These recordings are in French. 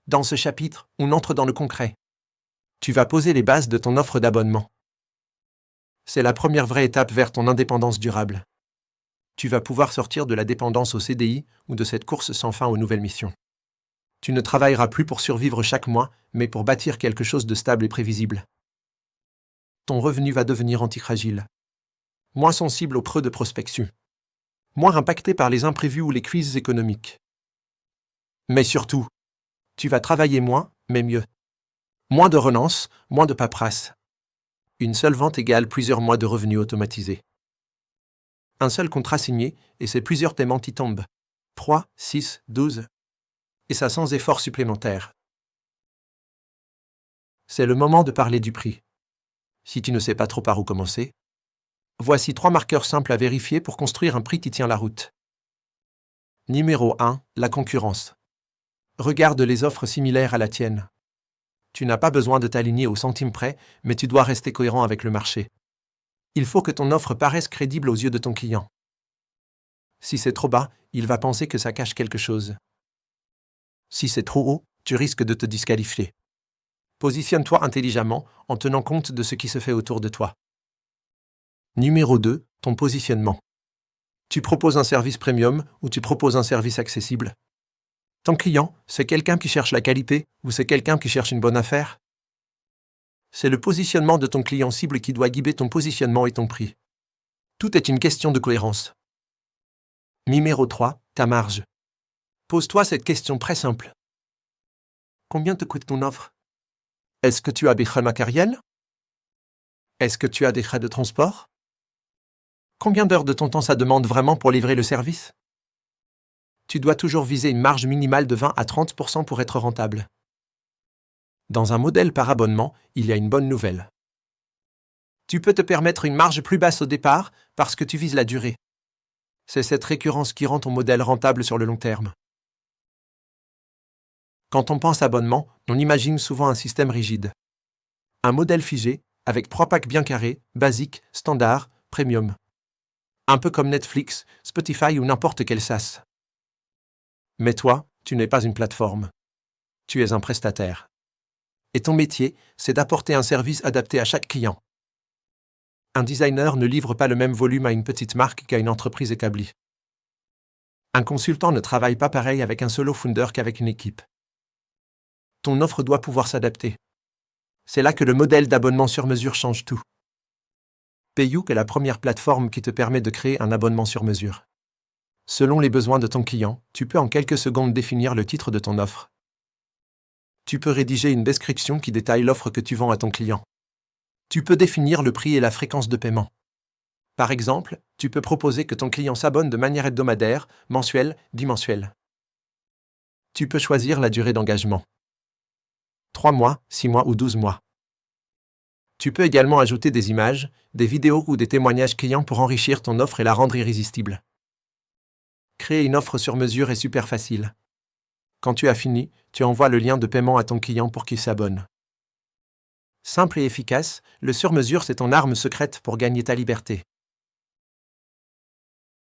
Dans ce chapitre, on entre dans le concret. Tu vas poser les bases de ton offre d'abonnement. C'est la première vraie étape vers ton indépendance durable. Tu vas pouvoir sortir de la dépendance au CDI ou de cette course sans fin aux nouvelles missions. Tu ne travailleras plus pour survivre chaque mois, mais pour bâtir quelque chose de stable et prévisible. Ton revenu va devenir antifragile. Moins sensible aux creux de prospection. Moins impacté par les imprévus ou les crises économiques. Mais surtout, tu vas travailler moins, mais mieux. Moins de renonces, moins de paperasse. Une seule vente égale plusieurs mois de revenus automatisés. Un seul contrat signé, et c'est plusieurs paiements qui tombent. 3, 6, 12. Et ça sans effort supplémentaire. C'est le moment de parler du prix. Si tu ne sais pas trop par où commencer, voici 3 marqueurs simples à vérifier pour construire un prix qui tient la route. Numéro 1, la concurrence. Regarde les offres similaires à la tienne. Tu n'as pas besoin de t'aligner au centime près, mais tu dois rester cohérent avec le marché. Il faut que ton offre paraisse crédible aux yeux de ton client. Si c'est trop bas, il va penser que ça cache quelque chose. Si c'est trop haut, tu risques de te disqualifier. Positionne-toi intelligemment en tenant compte de ce qui se fait autour de toi. Numéro 2, ton positionnement. Tu proposes un service premium ou tu proposes un service accessible. Ton client, c'est quelqu'un qui cherche la qualité ou c'est quelqu'un qui cherche une bonne affaire? C'est le positionnement de ton client cible qui doit guider ton positionnement et ton prix. Tout est une question de cohérence. Numéro 3, ta marge. Pose-toi cette question très simple. Combien te coûte ton offre? Est-ce que tu as des frais matériels? Est-ce que tu as des frais de transport? Combien d'heures de ton temps ça demande vraiment pour livrer le service? Tu dois toujours viser une marge minimale de 20 à 30% pour être rentable. Dans un modèle par abonnement, il y a une bonne nouvelle. Tu peux te permettre une marge plus basse au départ parce que tu vises la durée. C'est cette récurrence qui rend ton modèle rentable sur le long terme. Quand on pense abonnement, on imagine souvent un système rigide. Un modèle figé, avec 3 packs bien carrés, basique, standard, premium. Un peu comme Netflix, Spotify ou n'importe quel SaaS. Mais toi, tu n'es pas une plateforme. Tu es un prestataire. Et ton métier, c'est d'apporter un service adapté à chaque client. Un designer ne livre pas le même volume à une petite marque qu'à une entreprise établie. Un consultant ne travaille pas pareil avec un solo founder qu'avec une équipe. Ton offre doit pouvoir s'adapter. C'est là que le modèle d'abonnement sur mesure change tout. Payouk est la première plateforme qui te permet de créer un abonnement sur mesure. Selon les besoins de ton client, tu peux en quelques secondes définir le titre de ton offre. Tu peux rédiger une description qui détaille l'offre que tu vends à ton client. Tu peux définir le prix et la fréquence de paiement. Par exemple, tu peux proposer que ton client s'abonne de manière hebdomadaire, mensuelle, bimensuelle. Tu peux choisir la durée d'engagement. 3 mois, 6 mois ou 12 mois. Tu peux également ajouter des images, des vidéos ou des témoignages clients pour enrichir ton offre et la rendre irrésistible. Créer une offre sur mesure est super facile. Quand tu as fini, tu envoies le lien de paiement à ton client pour qu'il s'abonne. Simple et efficace, le sur-mesure c'est ton arme secrète pour gagner ta liberté.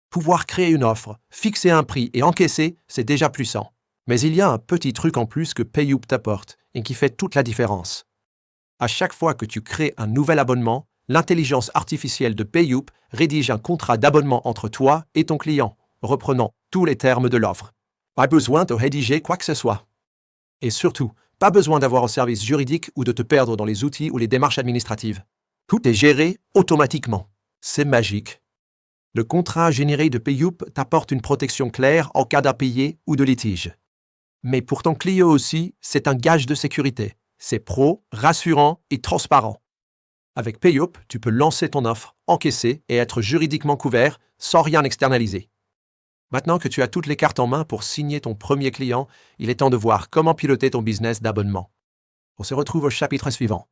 Pouvoir créer une offre, fixer un prix et encaisser, c'est déjà puissant. Mais il y a un petit truc en plus que Payouk t'apporte et qui fait toute la différence. À chaque fois que tu crées un nouvel abonnement, l'intelligence artificielle de Payouk rédige un contrat d'abonnement entre toi et ton client, reprenant tous les termes de l'offre. Pas besoin de rédiger quoi que ce soit. Et surtout, pas besoin d'avoir un service juridique ou de te perdre dans les outils ou les démarches administratives. Tout est géré automatiquement. C'est magique. Le contrat généré de Payouk t'apporte une protection claire en cas d'impayé ou de litige. Mais pour ton client aussi, c'est un gage de sécurité. C'est pro, rassurant et transparent. Avec Payouk, tu peux lancer ton offre, encaisser et être juridiquement couvert sans rien externaliser. Maintenant que tu as toutes les cartes en main pour signer ton premier client, il est temps de voir comment piloter ton business d'abonnement. On se retrouve au chapitre suivant.